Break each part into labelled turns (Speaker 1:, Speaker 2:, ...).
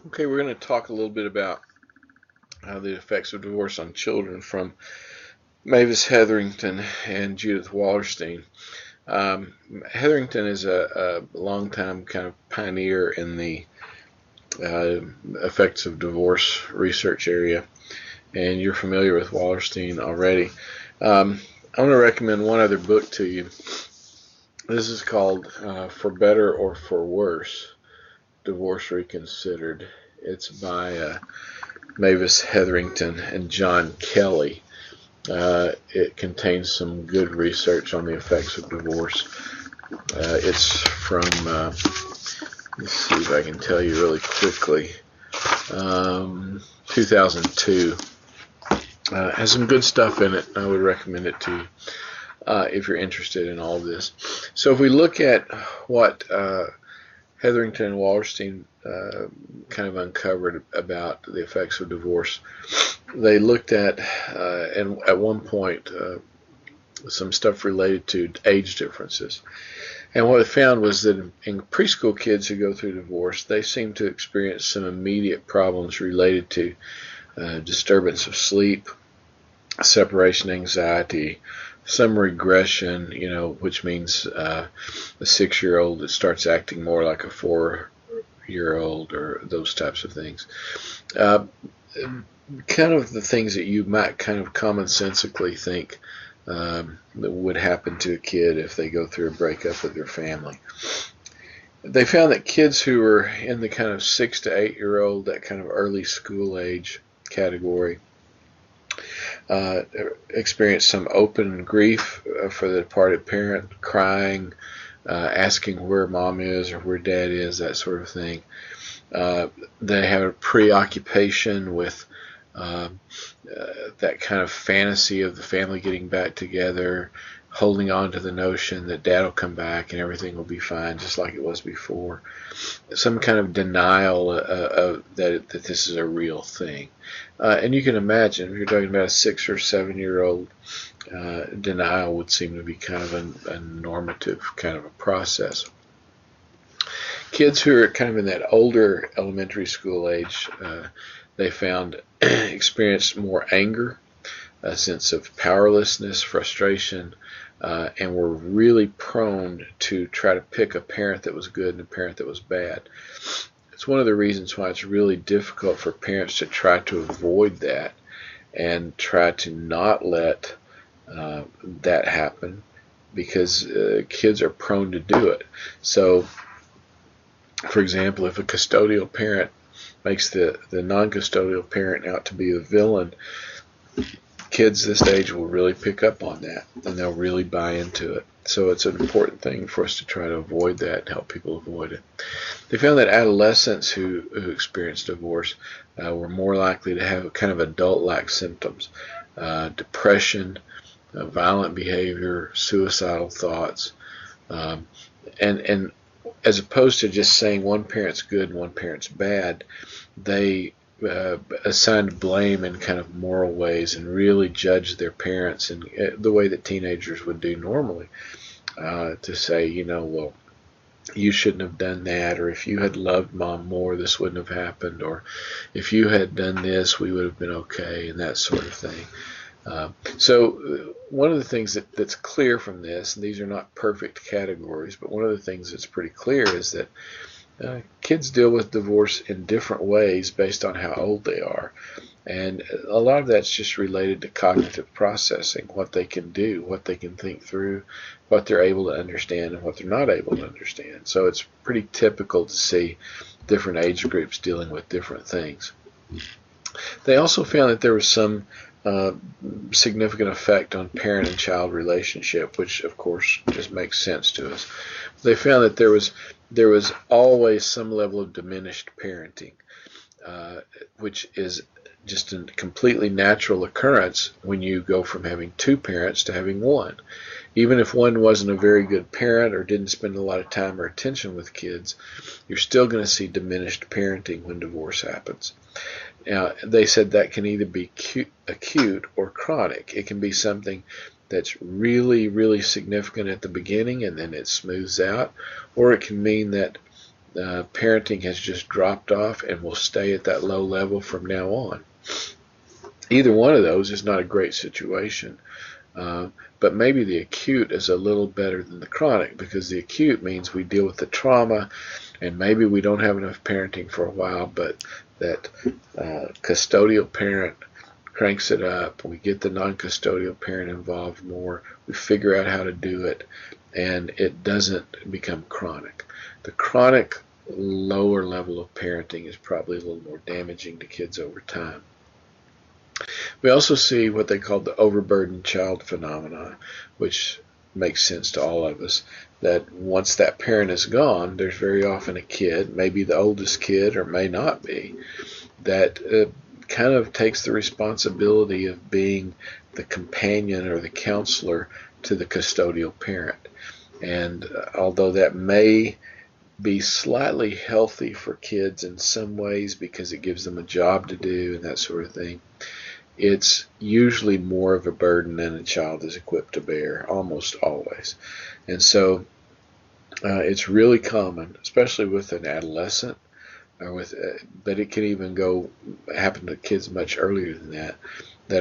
Speaker 1: Okay, we're going to talk a little bit about the effects of divorce on children from Mavis Hetherington and Judith Wallerstein. Hetherington is a longtime kind of pioneer in the uh, effects of divorce research area, and you're familiar with Wallerstein already. I want to recommend one other book to you. This is called For Better or For Worse, Divorce Reconsidered. It's by Mavis Hetherington and John Kelly. It contains some good research on the effects of divorce. It's from, let's see if I can tell you really quickly, 2002. Has some good stuff in it. I would recommend it to you if you're interested in all of this. So if we look at what Hetherington and Wallerstein kind of uncovered about the effects of divorce, they looked at, and at one point, some stuff related to age differences. And what they found was that in preschool kids who go through divorce, they seem to experience some immediate problems related to disturbance of sleep, separation anxiety, some regression, which means a 6-year-old that starts acting more like a 4-year-old, or those types of things. Kind of the things that you might kind of commonsensically think that would happen to a kid if they go through a breakup with their family. They found that kids who were in the kind of 6 to 8-year-old, that kind of early school age category, experienced some open grief for the departed parent, crying, asking where mom is or where dad is, that sort of thing. They have a preoccupation with that kind of fantasy of the family getting back together, holding on to the notion that dad will come back and everything will be fine just like it was before. Some kind of denial that this is a real thing. And you can imagine, if you're talking about a 6 or 7-year-old, denial would seem to be kind of a normative kind of a process. Kids who are kind of in that older elementary school age, they found experienced more anger, a sense of powerlessness, frustration, and were really prone to try to pick a parent that was good and a parent that was bad. It's one of the reasons why it's really difficult for parents to try to avoid that and try to not let that happen, because kids are prone to do it. So, for example, if a custodial parent makes the non-custodial parent out to be the villain, kids this age will really pick up on that, and they'll really buy into it. So it's an important thing for us to try to avoid that and help people avoid it. They found that adolescents who experienced divorce were more likely to have kind of adult-like symptoms, depression, violent behavior, suicidal thoughts, and as opposed to just saying one parent's good and one parent's bad, they assigned blame in kind of moral ways and really judged their parents in the way that teenagers would do normally, to say, well, you shouldn't have done that, or if you had loved mom more, this wouldn't have happened, or if you had done this, we would have been okay, and that sort of thing. So one of the things that's clear from this, and these are not perfect categories, but one of the things that's pretty clear is that kids deal with divorce in different ways based on how old they are. And a lot of that's just related to cognitive processing, what they can do, what they can think through, what they're able to understand, and what they're not able to understand. So it's pretty typical to see different age groups dealing with different things. They also found that there was some significant effect on parent and child relationship, which of course just makes sense to us. They found that there was always some level of diminished parenting, which is just a completely natural occurrence when you go from having two parents to having one. Even if one wasn't a very good parent or didn't spend a lot of time or attention with kids, you're still going to see diminished parenting when divorce happens. Now, they said that can either be acute or chronic. It can be something that's really, really significant at the beginning and then it smooths out, or it can mean that parenting has just dropped off and will stay at that low level from now on. Either one of those is not a great situation. But maybe the acute is a little better than the chronic, because the acute means we deal with the trauma and maybe we don't have enough parenting for a while, but that custodial parent cranks it up. We get the non-custodial parent involved more. We figure out how to do it, and it doesn't become chronic. The chronic lower level of parenting is probably a little more damaging to kids over time. We also see what they call the overburdened child phenomenon, which makes sense to all of us, that once that parent is gone, there's very often a kid, maybe the oldest kid or may not be, that kind of takes the responsibility of being the companion or the counselor to the custodial parent. And although that may be slightly healthy for kids in some ways because it gives them a job to do and that sort of thing, it's usually more of a burden than a child is equipped to bear, almost always. And so it's really common, especially with an adolescent, or but it can even happen to kids much earlier than that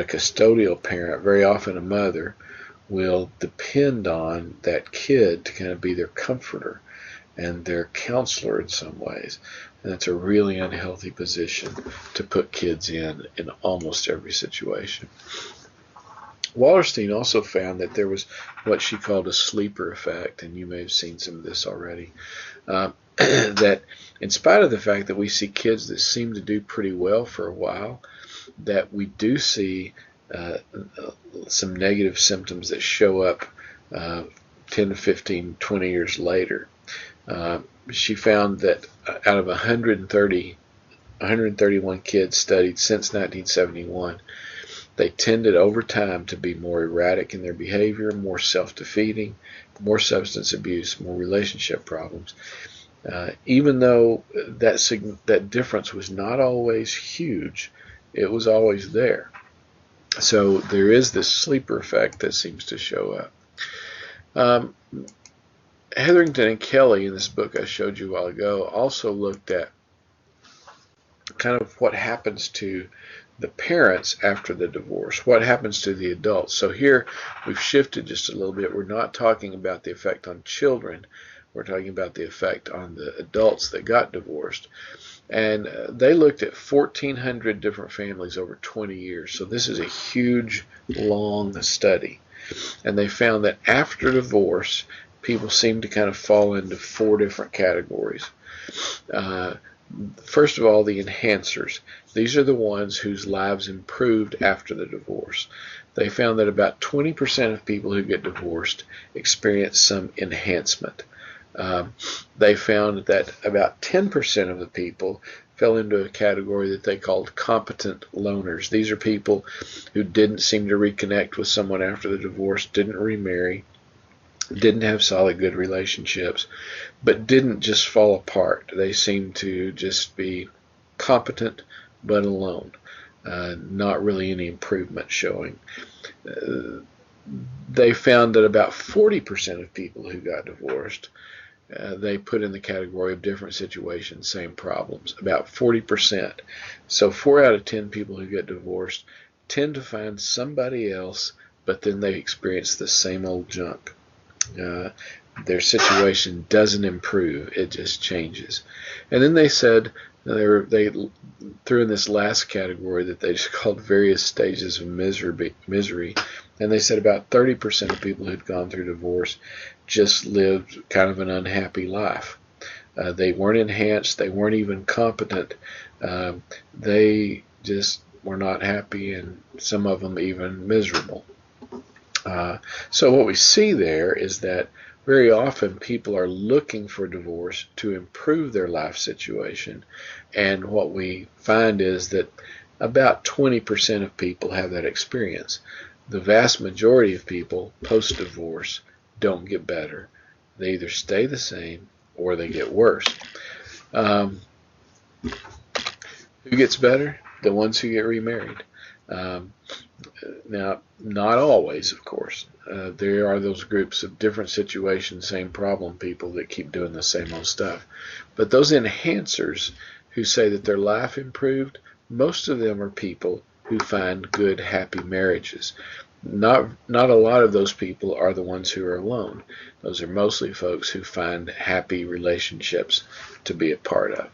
Speaker 1: a custodial parent, very often a mother, will depend on that kid to kind of be their comforter and their counselor in some ways. And that's a really unhealthy position to put kids in almost every situation. Wallerstein also found that there was what she called a sleeper effect, and you may have seen some of this already, that in spite of the fact that we see kids that seem to do pretty well for a while, that we do see some negative symptoms that show up 10 to 15, 20 years later. She found that out of 131 kids studied since 1971, they tended over time to be more erratic in their behavior, more self-defeating, more substance abuse, more relationship problems. Even though that difference was not always huge, it was always there. So there is this sleeper effect that seems to show up. Hetherington and Kelly, in this book I showed you a while ago, also looked at kind of what happens to the parents after the divorce, what happens to the adults. So here we've shifted just a little bit. We're not talking about the effect on children. We're talking about the effect on the adults that got divorced. And they looked at 1,400 different families over 20 years. So this is a huge, long study. And they found that after divorce, people seem to kind of fall into 4 different categories. First of all, the enhancers. These are the ones whose lives improved after the divorce. They found that about 20% of people who get divorced experience some enhancement. They found that about 10% of the people fell into a category that they called competent loners. These are people who didn't seem to reconnect with someone after the divorce, didn't remarry, didn't have solid good relationships, but didn't just fall apart. They seemed to just be competent but alone, not really any improvement showing. They found that about 40% of people who got divorced, they put in the category of different situations, same problems, about 40%. So 4 out of 10 people who get divorced tend to find somebody else, but then they experience the same old junk. Their situation doesn't improve, it just changes. And then they said, they threw in this last category that they just called various stages of misery, and they said about 30% of people who'd gone through divorce just lived kind of an unhappy life. They weren't enhanced, they weren't even competent, they just were not happy, and some of them even miserable. So what we see there is that very often people are looking for divorce to improve their life situation, and what we find is that about 20% of people have that experience. The vast majority of people post-divorce don't get better. They either stay the same or they get worse. Who gets better? The ones who get remarried. Um, Now, not always, of course. There are those groups of different situations, same problem people that keep doing the same old stuff. But those enhancers who say that their life improved, most of them are people who find good, happy marriages. Not a lot of those people are the ones who are alone. Those are mostly folks who find happy relationships to be a part of.